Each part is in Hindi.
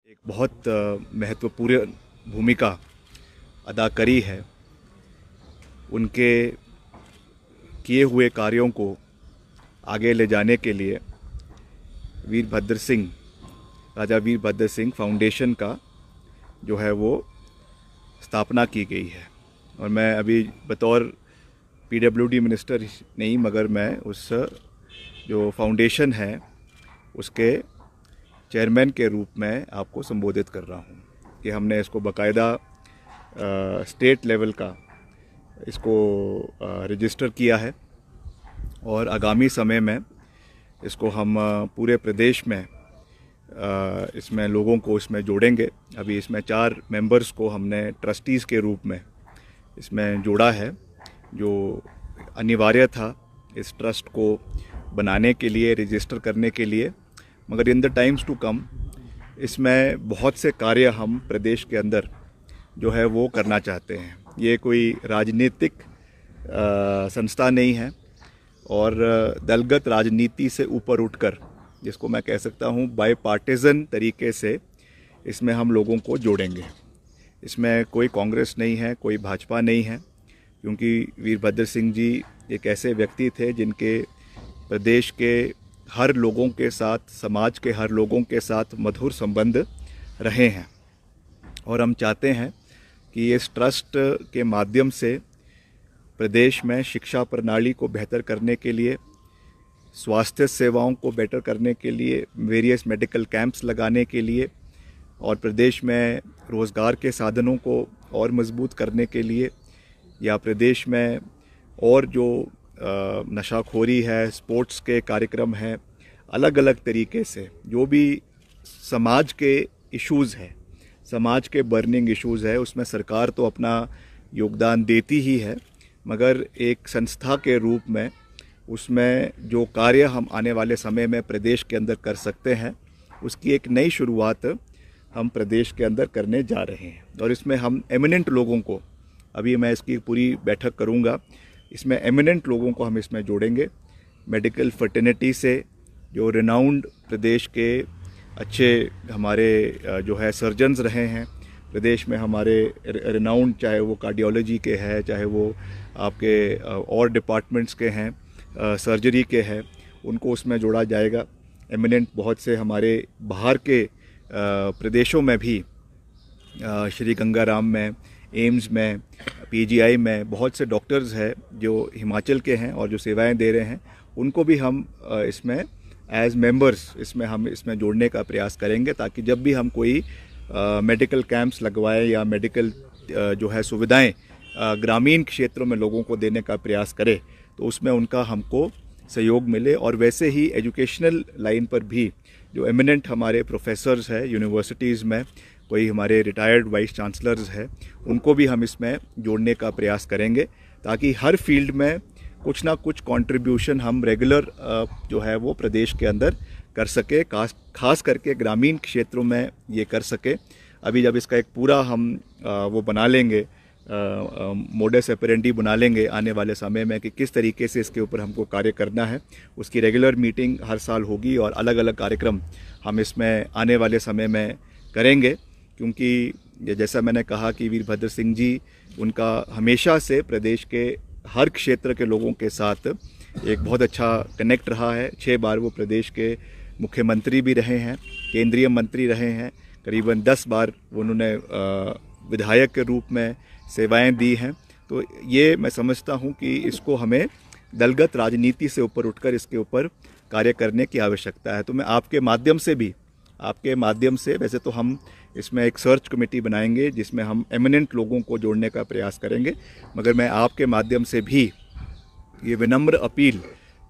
एक बहुत महत्वपूर्ण भूमिका अदा करी है। उनके किए हुए कार्यों को आगे ले जाने के लिए राजा वीरभद्र सिंह फाउंडेशन का जो है वो स्थापना की गई है। और मैं अभी बतौर पीडब्ल्यूडी मिनिस्टर नहीं, मगर मैं उस जो फाउंडेशन है उसके चेयरमैन के रूप में आपको संबोधित कर रहा हूँ कि हमने इसको बाकायदा स्टेट लेवल का इसको रजिस्टर किया है और आगामी समय में इसको हम पूरे प्रदेश में इसमें लोगों को इसमें जोड़ेंगे। अभी इसमें 4 मेंबर्स को हमने ट्रस्टीज़ के रूप में इसमें जोड़ा है, जो अनिवार्य था इस ट्रस्ट को बनाने के लिए, रजिस्टर करने के लिए। मगर in the times to come इसमें बहुत से कार्य हम प्रदेश के अंदर जो है वो करना चाहते हैं। ये कोई राजनीतिक संस्था नहीं है और दलगत राजनीति से ऊपर उठकर, जिसको मैं कह सकता हूँ बाय पार्टीजन तरीके से इसमें हम लोगों को जोड़ेंगे। इसमें कोई कांग्रेस नहीं है, कोई भाजपा नहीं है, क्योंकि वीरभद्र सिंह जी एक ऐसे व्यक्ति थे जिनके प्रदेश के हर लोगों के साथ, समाज के हर लोगों के साथ मधुर संबंध रहे हैं। और हम चाहते हैं कि इस ट्रस्ट के माध्यम से प्रदेश में शिक्षा प्रणाली को बेहतर करने के लिए, स्वास्थ्य सेवाओं को बेहतर करने के लिए, वेरियस मेडिकल कैंप्स लगाने के लिए और प्रदेश में रोज़गार के साधनों को और मजबूत करने के लिए, या प्रदेश में और जो नशाखोरी है, स्पोर्ट्स के कार्यक्रम हैं, अलग अलग तरीके से जो भी समाज के इश्यूज़ हैं, समाज के बर्निंग इश्यूज़ है, उसमें सरकार तो अपना योगदान देती ही है, मगर एक संस्था के रूप में उसमें जो कार्य हम आने वाले समय में प्रदेश के अंदर कर सकते हैं, उसकी एक नई शुरुआत हम प्रदेश के अंदर करने जा रहे हैं। और इसमें हम एमिनेंट लोगों को, अभी मैं इसकी पूरी बैठक करूंगा, इसमें एमिनेंट लोगों को हम इसमें जोड़ेंगे। मेडिकल फर्टिनिटी से जो रिनाउंड प्रदेश के अच्छे हमारे जो है सर्जन्स रहे हैं प्रदेश में, हमारे रिनाउंड, चाहे वो कार्डियोलॉजी के हैं, चाहे वो आपके और डिपार्टमेंट्स के हैं, सर्जरी के हैं, उनको उसमें जोड़ा जाएगा। एमिनेंट बहुत से हमारे बाहर के प्रदेशों में भी, श्री गंगाराम में, एम्स में, पीजीआई में बहुत से डॉक्टर्स हैं जो हिमाचल के हैं और जो सेवाएं दे रहे हैं, उनको भी हम इसमें एज मेंबर्स इसमें जोड़ने का प्रयास करेंगे, ताकि जब भी हम कोई मेडिकल कैंप्स लगवाएं या मेडिकल जो है सुविधाएं ग्रामीण क्षेत्रों में लोगों को देने का प्रयास करें, तो उसमें उनका हमको सहयोग मिले। और वैसे ही एजुकेशनल लाइन पर भी जो एमिनेंट हमारे प्रोफेसर्स हैं यूनिवर्सिटीज़ में, कोई हमारे रिटायर्ड वाइस चांसलर्स हैं, उनको भी हम इसमें जोड़ने का प्रयास करेंगे, ताकि हर फील्ड में कुछ ना कुछ कंट्रीब्यूशन हम रेगुलर जो है वो प्रदेश के अंदर कर सके, खास करके ग्रामीण क्षेत्रों में ये कर सके। अभी जब इसका एक पूरा हम वो बना लेंगे, मोडस ऑपरेंडी बना लेंगे आने वाले समय में कि किस तरीके से इसके ऊपर हमको कार्य करना है, उसकी रेगुलर मीटिंग हर साल होगी और अलग अलग कार्यक्रम हम इसमें आने वाले समय में करेंगे। क्योंकि जैसा मैंने कहा कि वीरभद्र सिंह जी, उनका हमेशा से प्रदेश के हर क्षेत्र के लोगों के साथ एक बहुत अच्छा कनेक्ट रहा है। 6 बार वो प्रदेश के मुख्यमंत्री भी रहे हैं, केंद्रीय मंत्री रहे हैं, करीबन 10 बार उन्होंने विधायक के रूप में सेवाएं दी हैं। तो ये मैं समझता हूँ कि इसको हमें दलगत राजनीति से ऊपर उठकर इसके ऊपर कार्य करने की आवश्यकता है। तो मैं आपके माध्यम से वैसे तो हम इसमें एक सर्च कमेटी बनाएंगे जिसमें हम एमिनेंट लोगों को जोड़ने का प्रयास करेंगे, मगर मैं आपके माध्यम से भी ये विनम्र अपील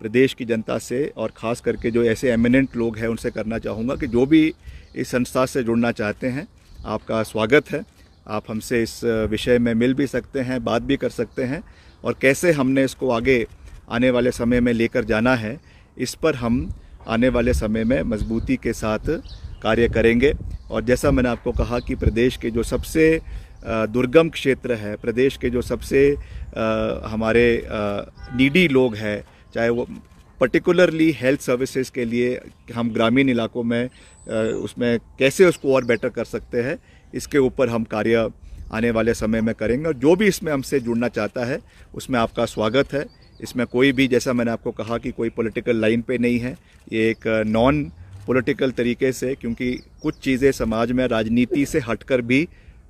प्रदेश की जनता से और ख़ास करके जो ऐसे एमिनेंट लोग हैं उनसे करना चाहूँगा कि जो भी इस संस्था से जुड़ना चाहते हैं, आपका स्वागत है। आप हमसे इस विषय में मिल भी सकते हैं, बात भी कर सकते हैं, और कैसे हमने इसको आगे आने वाले समय में लेकर जाना है, इस पर हम आने वाले समय में मजबूती के साथ कार्य करेंगे। और जैसा मैंने आपको कहा कि प्रदेश के जो सबसे दुर्गम क्षेत्र है, प्रदेश के जो सबसे हमारे नीडी लोग हैं, चाहे वो पर्टिकुलरली हेल्थ सर्विसेज के लिए हम ग्रामीण इलाकों में उसमें कैसे उसको और बेटर कर सकते हैं, इसके ऊपर हम कार्य आने वाले समय में करेंगे। और जो भी इसमें हमसे जुड़ना चाहता है उसमें आपका स्वागत है। इसमें कोई भी, जैसा मैंने आपको कहा कि कोई पॉलिटिकल लाइन पे नहीं है, ये एक नॉन पॉलिटिकल तरीके से, क्योंकि कुछ चीज़ें समाज में राजनीति से हटकर भी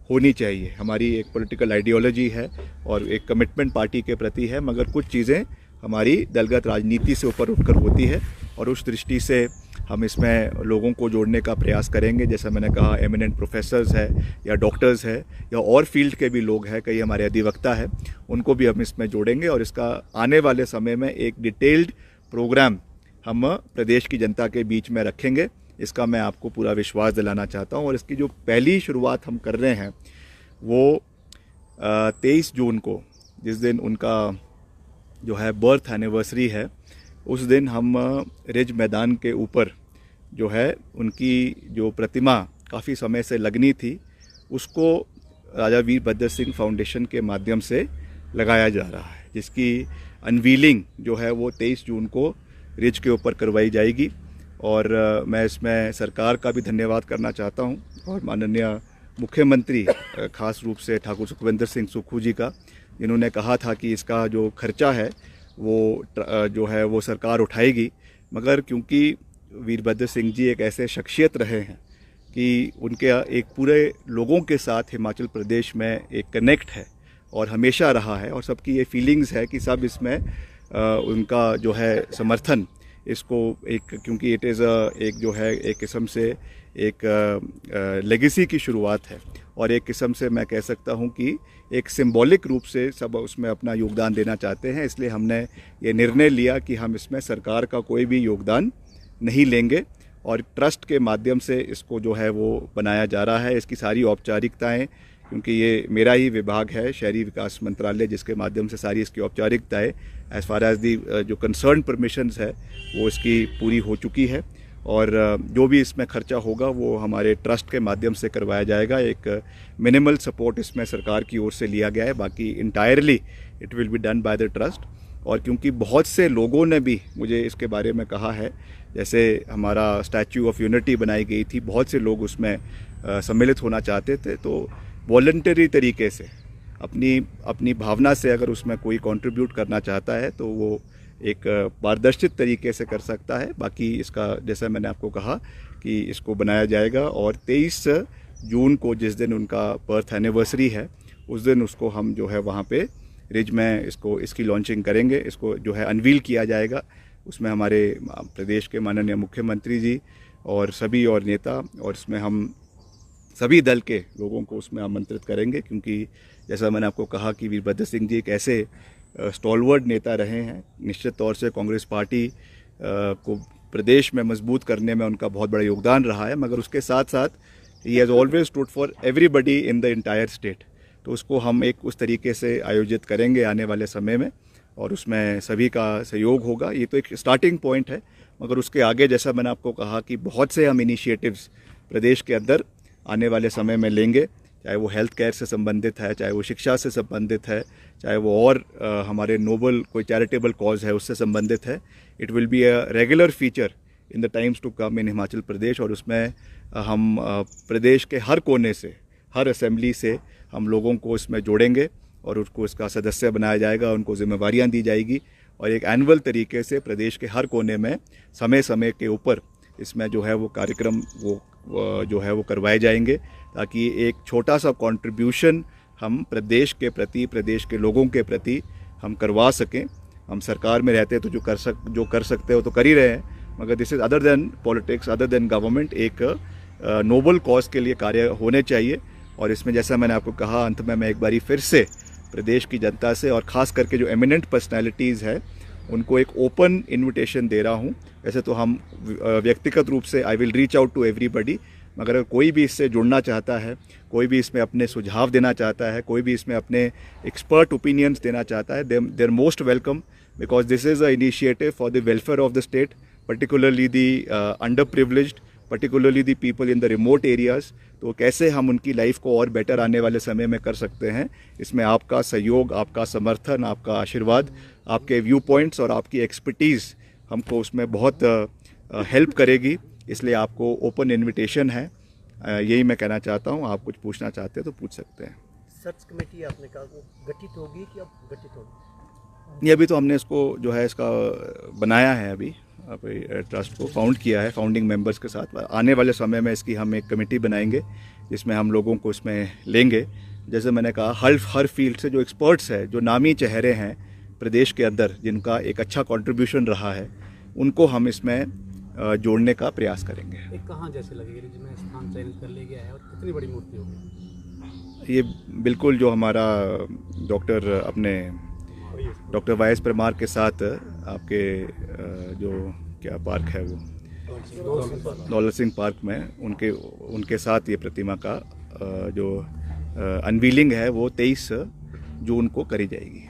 होनी चाहिए। हमारी एक पॉलिटिकल आइडियोलॉजी है और एक कमिटमेंट पार्टी के प्रति है, मगर कुछ चीज़ें हमारी दलगत राजनीति से ऊपर उठकर होती है और उस दृष्टि से हम इसमें लोगों को जोड़ने का प्रयास करेंगे। जैसा मैंने कहा, एमिनेंट प्रोफेसर्स है या डॉक्टर्स है या और फील्ड के भी लोग हैं, कई हमारे अधिवक्ता है, उनको भी हम इसमें जोड़ेंगे और इसका आने वाले समय में एक डिटेल्ड प्रोग्राम हम प्रदेश की जनता के बीच में रखेंगे। इसका मैं आपको पूरा विश्वास दिलाना चाहता हूँ। और इसकी जो पहली शुरुआत हम कर रहे हैं वो 23 जून को, जिस दिन उनका जो है बर्थ एनिवर्सरी है, उस दिन हम रिज मैदान के ऊपर जो है उनकी जो प्रतिमा काफ़ी समय से लगनी थी, उसको राजा वीरभद्र सिंह फाउंडेशन के माध्यम से लगाया जा रहा है, जिसकी अनवीलिंग जो है वो 23 जून को रिज के ऊपर करवाई जाएगी। और मैं इसमें सरकार का भी धन्यवाद करना चाहता हूं और माननीय मुख्यमंत्री खास रूप से ठाकुर सुखविंदर सिंह सुक्खू जी का, जिन्होंने कहा था कि इसका जो खर्चा है वो जो है वो सरकार उठाएगी। मगर क्योंकि वीरभद्र सिंह जी एक ऐसे शख्सियत रहे हैं कि उनके एक पूरे लोगों के साथ हिमाचल प्रदेश में एक कनेक्ट है और हमेशा रहा है, और सबकी ये फीलिंग्स है कि सब इसमें उनका जो है समर्थन, इसको एक, क्योंकि इट इज़ एक जो है एक किस्म से एक लेगेसी की शुरुआत है और एक किस्म से मैं कह सकता हूं कि एक सिंबॉलिक रूप से सब उसमें अपना योगदान देना चाहते हैं। इसलिए हमने ये निर्णय लिया कि हम इसमें सरकार का कोई भी योगदान नहीं लेंगे और ट्रस्ट के माध्यम से इसको जो है वो बनाया जा रहा है। इसकी सारी औपचारिकताएं, क्योंकि ये मेरा ही विभाग है, शहरी विकास मंत्रालय, जिसके माध्यम से सारी इसकी औपचारिकताएं एज़ फार एज़ दी जो कंसर्न परमिशंस है वो इसकी पूरी हो चुकी है। और जो भी इसमें खर्चा होगा वो हमारे ट्रस्ट के माध्यम से करवाया जाएगा। एक मिनिमल सपोर्ट इसमें सरकार की ओर से लिया गया है, बाकी entirely it will be done by the trust. और क्योंकि बहुत से लोगों ने भी मुझे इसके बारे में कहा है, जैसे हमारा स्टैच्यू ऑफ यूनिटी बनाई गई थी, बहुत से लोग उसमें सम्मिलित होना चाहते थे, तो वॉलंटरी तरीके से अपनी भावना से अगर उसमें कोई कंट्रीब्यूट करना चाहता है तो वो एक पारदर्शित तरीके से कर सकता है। बाकी इसका, जैसा मैंने आपको कहा, कि इसको बनाया जाएगा और 23 जून को, जिस दिन उनका बर्थ एनिवर्सरी है, उस दिन उसको हम जो है वहाँ पे रिज में इसकी लॉन्चिंग करेंगे। इसको जो है अनवील किया जाएगा। उसमें हमारे प्रदेश के माननीय मुख्यमंत्री जी और सभी और नेता, और इसमें हम सभी दल के लोगों को उसमें आमंत्रित करेंगे, क्योंकि जैसा मैंने आपको कहा कि वीरभद्र सिंह जी एक ऐसे स्टॉलवर्ड नेता रहे हैं। निश्चित तौर से कांग्रेस पार्टी को प्रदेश में मजबूत करने में उनका बहुत बड़ा योगदान रहा है, मगर उसके साथ साथ he has always stood for everybody in the entire state. तो उसको हम एक उस तरीके से आयोजित करेंगे आने वाले समय में और उसमें सभी का सहयोग होगा। ये तो एक स्टार्टिंग पॉइंट है, मगर उसके आगे, जैसा मैंने आपको कहा, कि बहुत से हम इनिशिएटिव्स प्रदेश के अंदर आने वाले समय में लेंगे, चाहे वो हेल्थ केयर से संबंधित है, चाहे वो शिक्षा से संबंधित है, चाहे वो और हमारे नोबल कोई चैरिटेबल कॉज है उससे संबंधित है। It will be a regular feature in the times to come in Himachal Pradesh. और उसमें हम प्रदेश के हर कोने से, हर असेंबली से हम लोगों को इसमें जोड़ेंगे और उसको इसका सदस्य बनाया जाएगा, उनको जिम्मेवारियाँ दी जाएगी और एक एनुअल तरीके से प्रदेश के हर कोने में समय समय के ऊपर इसमें जो है वो कार्यक्रम जो है वो करवाए जाएंगे, ताकि एक छोटा सा कंट्रीब्यूशन हम प्रदेश के प्रति, प्रदेश के लोगों के प्रति हम करवा सकें। हम सरकार में रहते तो जो कर सकते हो तो कर ही रहे हैं, मगर this is other than politics, other than government. एक नोबल कॉज के लिए कार्य होने चाहिए। और इसमें, जैसा मैंने आपको कहा, अंत में मैं एक बारी फिर से प्रदेश की जनता से और ख़ास करके जो एमिनेंट पर्सनैलिटीज़ है उनको एक ओपन इन्विटेशन दे रहा हूँ। वैसे तो हम व्यक्तिगत रूप से I will reach out to everybody, मगर अगर कोई भी इससे जुड़ना चाहता है, कोई भी इसमें अपने सुझाव देना चाहता है, कोई भी इसमें अपने एक्सपर्ट ओपिनियंस देना चाहता है, they are most welcome, because this is a initiative for the welfare of the state, particularly the underprivileged, particularly the people in the remote areas. तो कैसे हम उनकी लाइफ को और बेटर आने वाले समय में कर सकते हैं, इसमें आपका सहयोग, आपका समर्थन, आपका आशीर्वाद, आपके व्यू पॉइंट्स और आपकी एक्सपर्टीज़ हमको उसमें बहुत हेल्प करेगी। इसलिए आपको ओपन इनविटेशन है। यही मैं कहना चाहता हूँ। आप कुछ पूछना चाहते हैं तो पूछ सकते हैं। सर्च कमेटी आपने कहा वो गठित होगी कि अब गठित होगी? नहीं, अभी तो हमने इसको जो है इसका बनाया है, अभी ट्रस्ट को फाउंड किया है फाउंडिंग मेंबर्स के साथ। आने वाले समय में इसकी हम एक कमेटी बनाएंगे जिसमें हम लोगों को इसमें लेंगे। जैसे मैंने कहा, हर फील्ड से जो एक्सपर्ट्स हैं, जो नामी चेहरे हैं प्रदेश के अंदर, जिनका एक अच्छा कंट्रीब्यूशन रहा है, उनको हम इसमें जोड़ने का प्रयास करेंगे। एक कहाँ जैसे लगेगी जिसमें स्थान चयनित कर लिया गया है और कितनी बड़ी मूर्ति होगी? ये बिल्कुल जो हमारा डॉक्टर वाई.एस. परमार के साथ आपके जो क्या पार्क है वो दौलत सिंह पार्क में, उनके साथ ये प्रतिमा का जो अनवीलिंग है वो 23 जून को करी जाएगी।